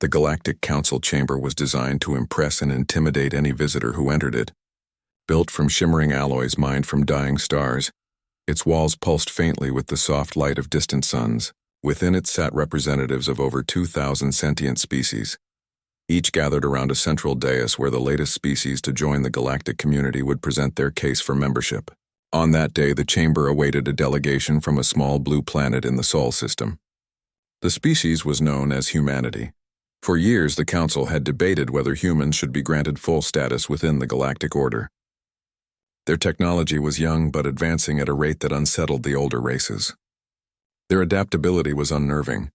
The Galactic Council chamber was designed to impress and intimidate any visitor who entered it. Built from shimmering alloys mined from dying stars, its walls pulsed faintly with the soft light of distant suns. Within it sat representatives of over 2,000 sentient species, each gathered around a central dais where the latest species to join the galactic community would present their case for membership. On that day, the chamber awaited a delegation from a small blue planet in the Sol system. The species was known as humanity. For years, the Council had debated whether humans should be granted full status within the galactic order. Their technology was young but advancing at a rate that unsettled the older races. Their adaptability was unnerving.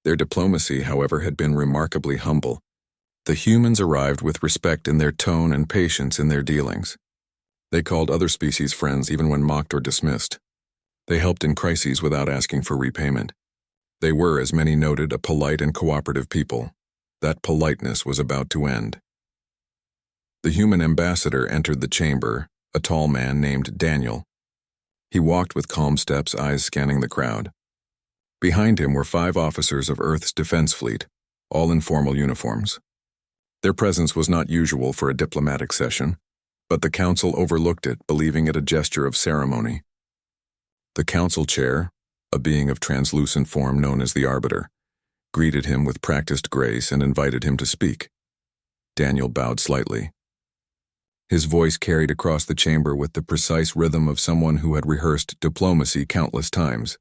Their diplomacy, however, had been remarkably humble. The humans arrived with respect in their tone and patience in their dealings. They called other species friends even when mocked or dismissed. They helped in crises without asking for repayment. They were, as many noted, a polite and cooperative people. That politeness was about to end. The human ambassador entered the chamber, a tall man named Daniel. He walked with calm steps, eyes scanning the crowd. Behind him were 5 officers of Earth's defense fleet, all in formal uniforms. Their presence was not usual for a diplomatic session, but the Council overlooked it, believing it a gesture of ceremony. The Council chair, a being of translucent form known as the Arbiter, greeted him with practiced grace and invited him to speak. Daniel bowed slightly. His voice carried across the chamber with the precise rhythm of someone who had rehearsed diplomacy countless times.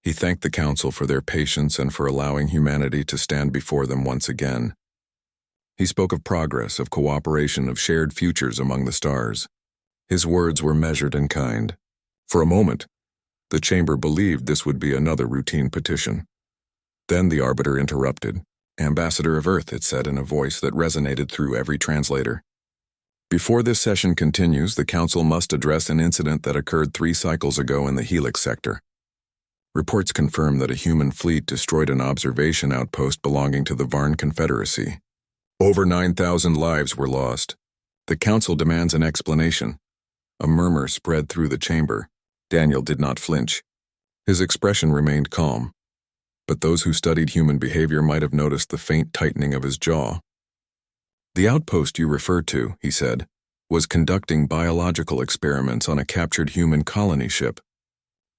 He thanked the Council for their patience and for allowing humanity to stand before them once again. He spoke of progress, of cooperation, of shared futures among the stars. His words were measured and kind. For a moment, the chamber believed this would be another routine petition. Then the Arbiter interrupted. "Ambassador of Earth," it said in a voice that resonated through every translator. "Before this session continues, the Council must address an incident that occurred 3 cycles ago in the Helix sector. Reports confirm that a human fleet destroyed an observation outpost belonging to the Varn Confederacy. Over 9,000 lives were lost. The Council demands an explanation." A murmur spread through the chamber. Daniel did not flinch. His expression remained calm, but those who studied human behavior might have noticed the faint tightening of his jaw. "The outpost you refer to," he said, "was conducting biological experiments on a captured human colony ship.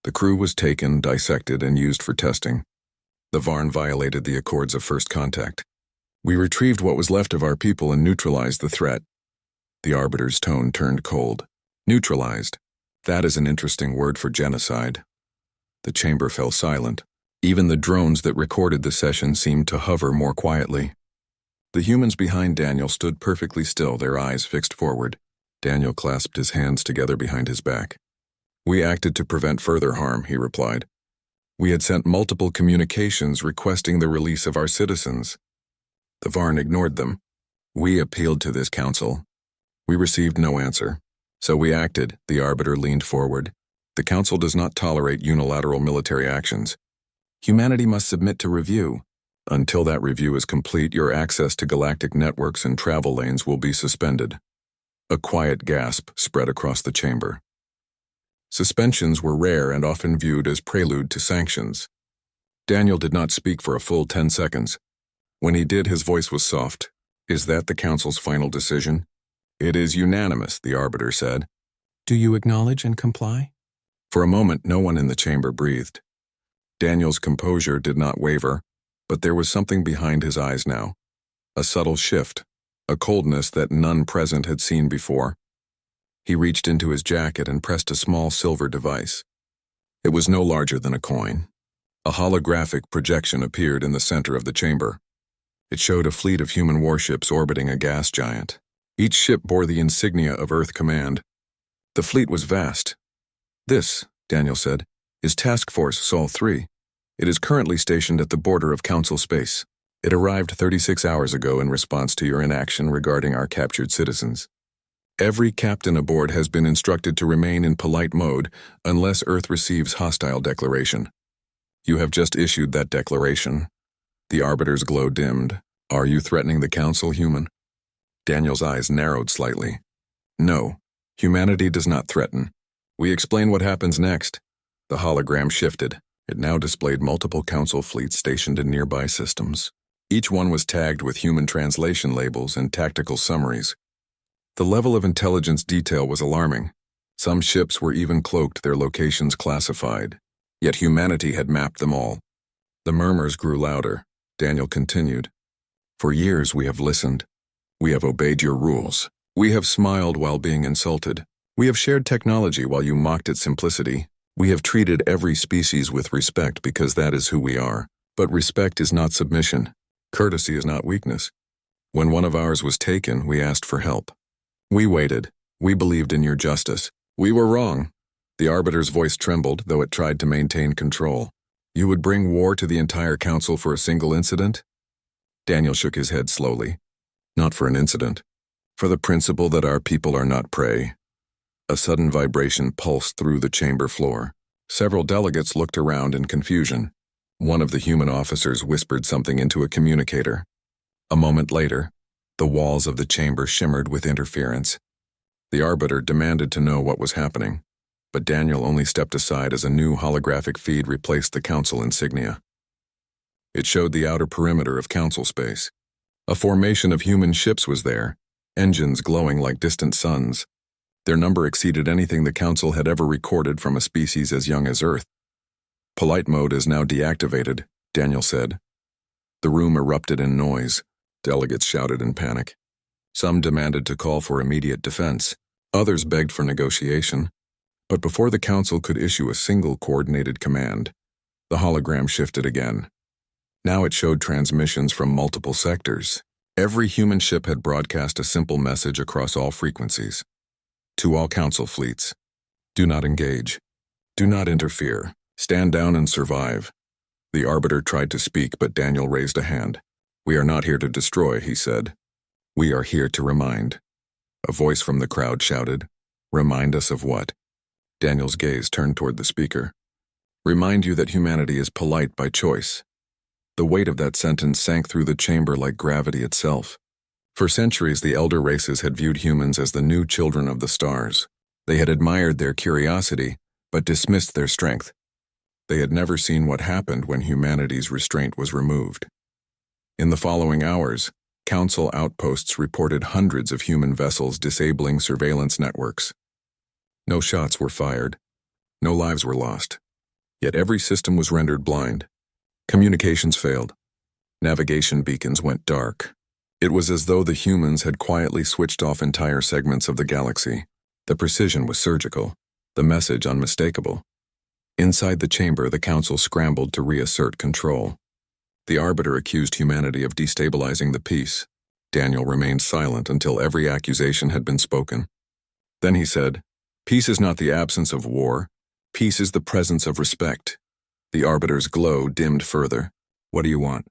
The crew was taken, dissected, and used for testing. The Varn violated the Accords of First Contact. We retrieved what was left of our people and neutralized the threat." The Arbiter's tone turned cold. "Neutralized. That is an interesting word for genocide." The chamber fell silent. Even the drones that recorded the session seemed to hover more quietly. The humans behind Daniel stood perfectly still, their eyes fixed forward. Daniel clasped his hands together behind his back. "We acted to prevent further harm," he replied. "We had sent multiple communications requesting the release of our citizens. The Varn ignored them. We appealed to this council. We received no answer. So we acted." The Arbiter leaned forward. "The Council does not tolerate unilateral military actions. Humanity must submit to review. Until that review is complete, your access to galactic networks and travel lanes will be suspended." A quiet gasp spread across the chamber. Suspensions were rare and often viewed as prelude to sanctions. Daniel did not speak for a full 10 seconds. When he did, his voice was soft. "Is that the Council's final decision?" "It is unanimous," the Arbiter said. "Do you acknowledge and comply?" For a moment, no one in the chamber breathed. Daniel's composure did not waver, but there was something behind his eyes now. A subtle shift, a coldness that none present had seen before. He reached into his jacket and pressed a small silver device. It was no larger than a coin. A holographic projection appeared in the center of the chamber. It showed a fleet of human warships orbiting a gas giant. Each ship bore the insignia of Earth Command. The fleet was vast. "This," Daniel said, "is Task Force Sol 3. It is currently stationed at the border of Council space. It arrived 36 hours ago in response to your inaction regarding our captured citizens. Every captain aboard has been instructed to remain in polite mode unless Earth receives hostile declaration. You have just issued that declaration." The Arbiter's glow dimmed. "Are you threatening the Council, human?" Daniel's eyes narrowed slightly. "No, humanity does not threaten. We explain what happens next." The hologram shifted. It now displayed multiple Council fleets stationed in nearby systems. Each one was tagged with human translation labels and tactical summaries. The level of intelligence detail was alarming. Some ships were even cloaked, their locations classified. Yet humanity had mapped them all. The murmurs grew louder. Daniel continued. For years we have listened. We have obeyed your rules. We have smiled while being insulted. We have shared technology while you mocked its simplicity. We have treated every species with respect because that is who we are. But respect is not submission. Courtesy is not weakness. When one of ours was taken, we asked for help. We waited. We believed in your justice. We were wrong. The Arbiter's voice trembled, though it tried to maintain control. You would bring war to the entire council for a single incident? Daniel shook his head slowly. Not for an incident. For the principle that our people are not prey. A sudden vibration pulsed through the chamber floor. Several delegates looked around in confusion. One of the human officers whispered something into a communicator. A moment later, the walls of the chamber shimmered with interference. The Arbiter demanded to know what was happening, but Daniel only stepped aside as a new holographic feed replaced the council insignia. It showed the outer perimeter of council space. A formation of human ships was there, engines glowing like distant suns. Their number exceeded anything the council had ever recorded from a species as young as Earth. Polite mode is now deactivated, Daniel said. The room erupted in noise. Delegates shouted in panic. Some demanded to call for immediate defense. Others begged for negotiation. But before the council could issue a single coordinated command, the hologram shifted again. Now it showed transmissions from multiple sectors. Every human ship had broadcast a simple message across all frequencies. To all council fleets, do not engage. Do not interfere. Stand down and survive. The Arbiter tried to speak, but Daniel raised a hand. We are not here to destroy, he said. We are here to remind. A voice from the crowd shouted. Remind us of what? Daniel's gaze turned toward the speaker. Remind you that humanity is polite by choice. The weight of that sentence sank through the chamber like gravity itself. For centuries, the elder races had viewed humans as the new children of the stars. They had admired their curiosity, but dismissed their strength. They had never seen what happened when humanity's restraint was removed. In the following hours, council outposts reported hundreds of human vessels disabling surveillance networks. No shots were fired. No lives were lost. Yet every system was rendered blind. Communications failed. Navigation beacons went dark. It was as though the humans had quietly switched off entire segments of the galaxy. The precision was surgical, the message unmistakable. Inside the chamber, the council scrambled to reassert control. The Arbiter accused humanity of destabilizing the peace. Daniel remained silent until every accusation had been spoken. Then he said, Peace is not the absence of war. Peace is the presence of respect. The Arbiter's glow dimmed further. What do you want?